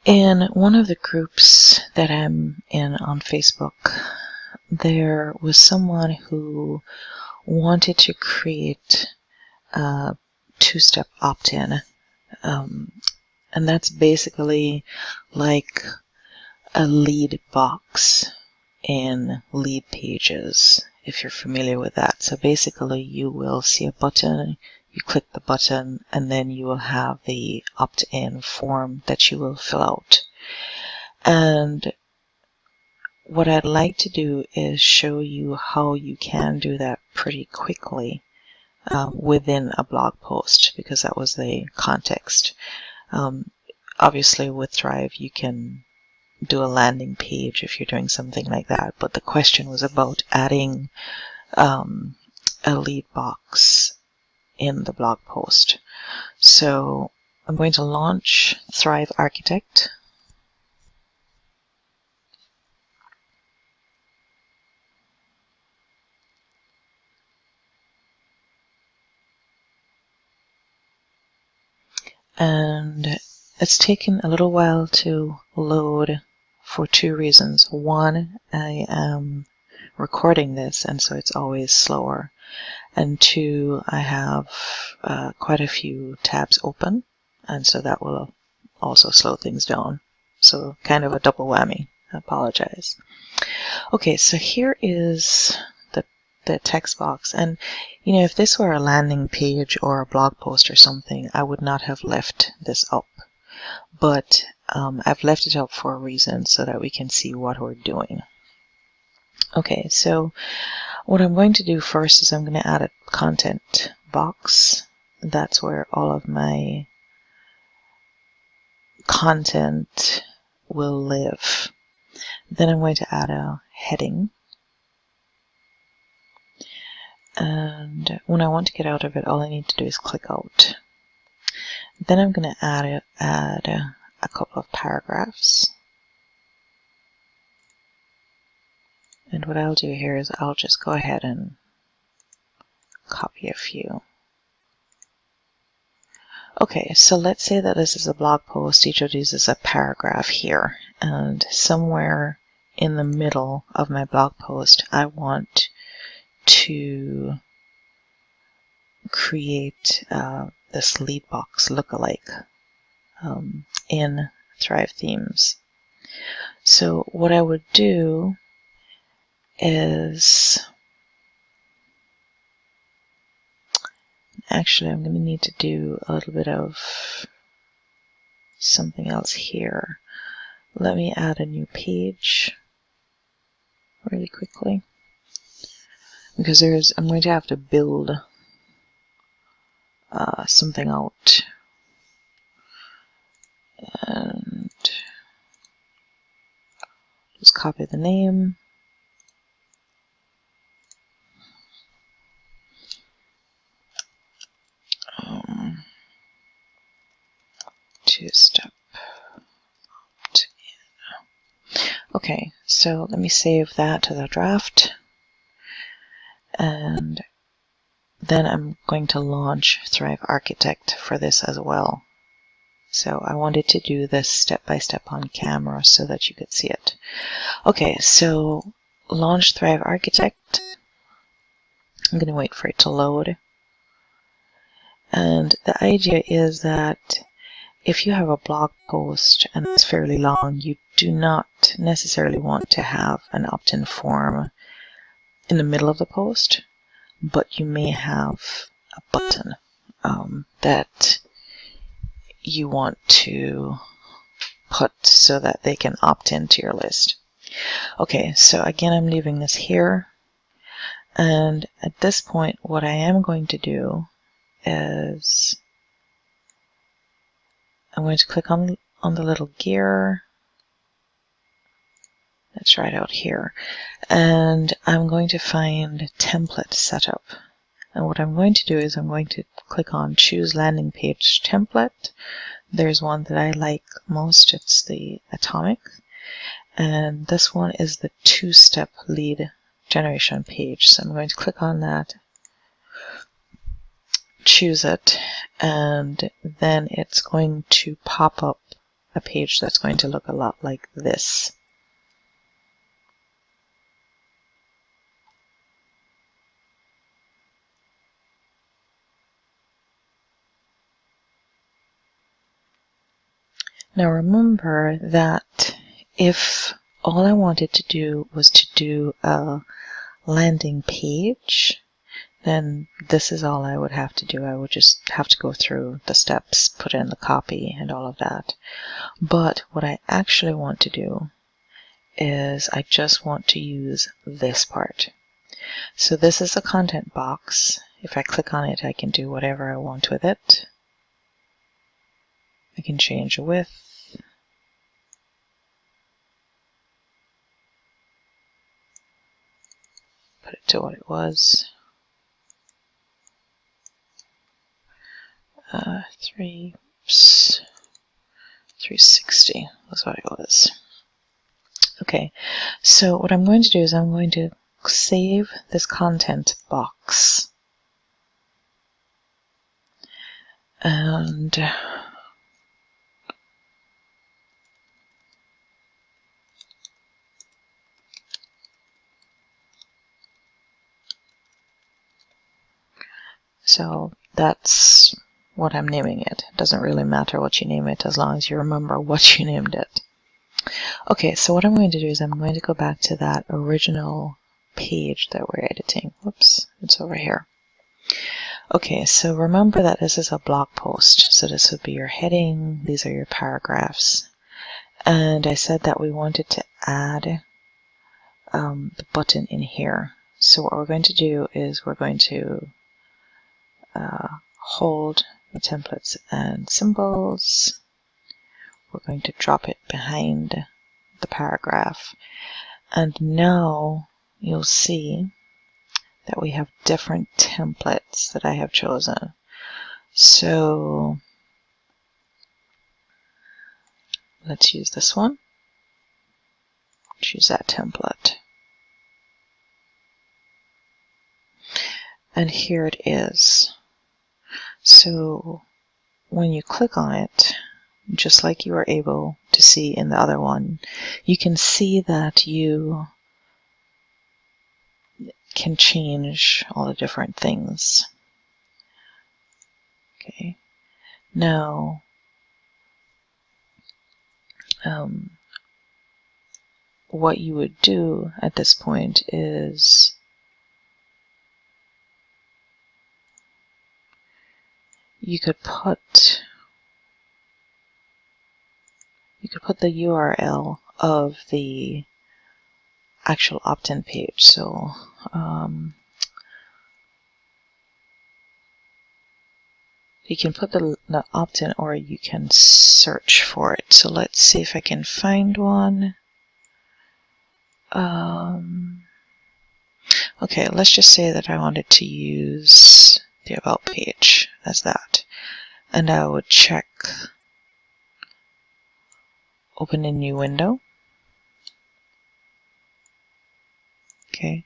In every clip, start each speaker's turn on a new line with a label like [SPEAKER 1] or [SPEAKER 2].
[SPEAKER 1] In one of the groups that I'm in on Facebook, there was someone who wanted to create a two-step opt-in. And that's basically like a lead box in Leadpages, if you're familiar with that. So basically you will see a button, you click the button, and then you will have the opt-in form that you will fill out. And what I'd like to do is show you how you can do that pretty quickly within a blog post, because that was the context. Obviously with Thrive you can do a landing page if you're doing something like that, but the question was about adding a lead box in the blog post. So I'm going to launch Thrive Architect. And it's taken a little while to load for two reasons. One, I am recording this, and so it's always slower. And two, I have quite a few tabs open, and so that will also slow things down. So kind of a double whammy. I apologize. Okay, so here is the text box. And you know, if this were a landing page or a blog post or something, I would not have left this up. But I've left it up for a reason, so that we can see what we're doing. Okay, so what I'm going to do first is I'm going to add a content box. That's where all of my content will live. Then I'm going to add a heading. And when I want to get out of it, all I need to do is click out. Then I'm going to add a couple of paragraphs. And what I'll do here is I'll just go ahead and copy a few. Okay, so let's say that this is a blog post. Each of these is a paragraph here. And somewhere in the middle of my blog post, I want to create this lead box lookalike in Thrive Themes. So what I would do is, actually I'm going to need to do a little bit of something else here. Let me add a new page really quickly, because I'm going to have to build something out. And just copy the name. Two-step opt-in. Okay, so let me save that to the draft. And then I'm going to launch Thrive Architect for this as well. So I wanted to do this step-by-step on camera so that you could see it. Okay, so launch Thrive Architect. I'm going to wait for it to load. And the idea is that if you have a blog post and it's fairly long, you do not necessarily want to have an opt-in form in the middle of the post, but you may have a button that you want to put so that they can opt into your list. Okay, so again, I'm leaving this here. And at this point, what I am going to do is I'm going to click on the little gear. That's right out here. And I'm going to find template setup. And what I'm going to do is I'm going to click on choose landing page template. There's one that I like most. It's the Atomic. And this one is the two-step lead generation page. So I'm going to click on that, choose it, and then it's going to pop up a page that's going to look a lot like this. Now remember that if all I wanted to do was to do a landing page, then this is all I would have to do. I would just have to go through the steps, put in the copy and all of that. But what I actually want to do is I just want to use this part. So this is a content box. If I click on it, I can do whatever I want with it. I can change the width. Put it to what it was. 360 was what it was. Okay, so what I'm going to do is I'm going to save this content box. And so that's what I'm naming it. It doesn't really matter what you name it as long as you remember what you named it. Okay, so what I'm going to do is I'm going to go back to that original page that we're editing. Whoops, it's over here. Okay, so remember that this is a blog post. So this would be your heading, these are your paragraphs. And I said that we wanted to add the button in here. So what we're going to do is we're going to hold the templates and symbols. We're going to drop it behind the paragraph. And now you'll see that we have different templates that I have chosen. So let's use this one. Choose that template. And here it is. So when you click on it, just like you were able to see in the other one, you can see that you can change all the different things. Okay. Now, what you would do at this point is you could put the URL of the actual opt-in page. So you can put the opt-in, or you can search for it. So let's see if I can find one. Okay, let's just say that I wanted to use the About page as that. And I would check Open a new window. Okay,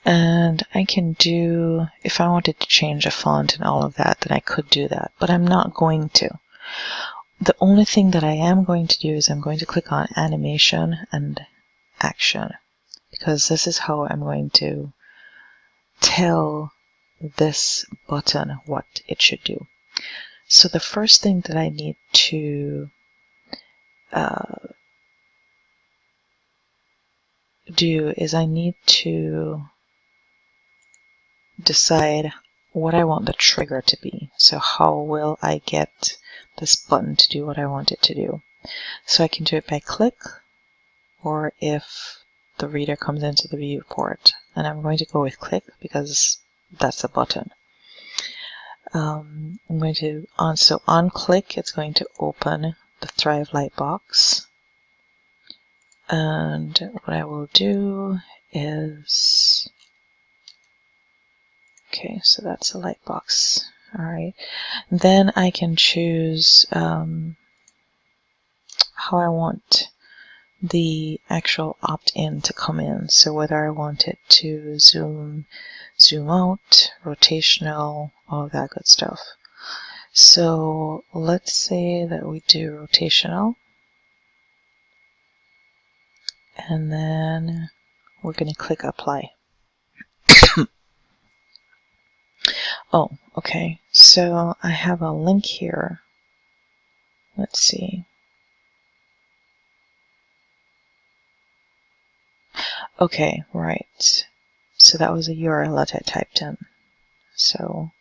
[SPEAKER 1] and I can do, if I wanted to change a font and all of that, then I could do that, but I'm not going to. The only thing that I am going to do is I'm going to click on Animation and Action, because this is how I'm going to tell this button what it should do. So the first thing that I need to do is I need to decide what I want the trigger to be. So how will I get this button to do what I want it to do? So I can do it by click, or if the reader comes into the viewport. And I'm going to go with click because that's a button. I'm going to, so on click, it's going to open the Thrive Lightbox. And what I will do is, okay, so that's a lightbox. All right. Then I can choose how I want the actual opt-in to come in. So whether I want it to zoom out, rotational, all of that good stuff. So let's say that we do rotational. and then we're going to click apply. Oh, okay. So I have a link here. Let's see. Okay, right. So that was a URL that I typed in. So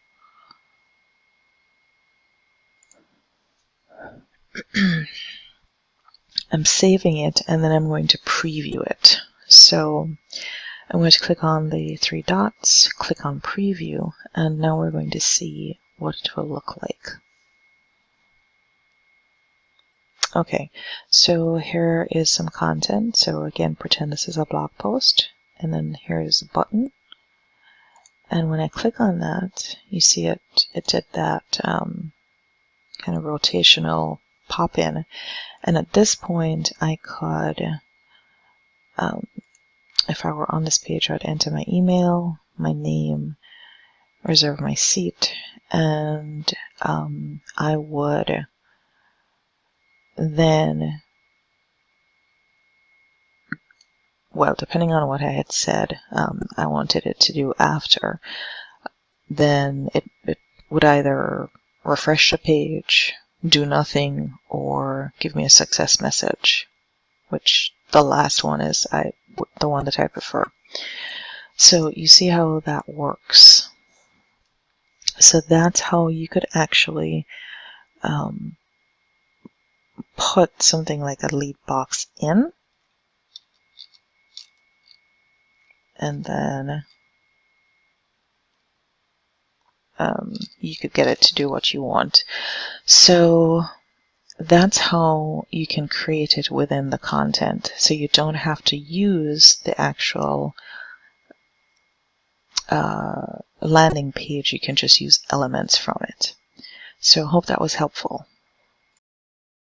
[SPEAKER 1] I'm saving it, and then I'm going to preview it. So I'm going to click on the three dots, click on preview, and now we're going to see what it will look like. Okay, so here is some content. So again, pretend this is a blog post, and then here's a button. And when I click on that, you see it did that kind of rotational pop in. And at this point, I could, if I were on this page, I'd enter my email, my name, reserve my seat, and I would then, well, depending on what I had said, I wanted it to do after, then it would either refresh the page, do nothing, or give me a success message, which the last one is the one that I prefer. So you see how that works. So that's how you could actually put something like a lead box in, and then you could get it to do what you want. So that's how you can create it within the content. So you don't have to use the actual landing page. You can just use elements from it. So I hope that was helpful.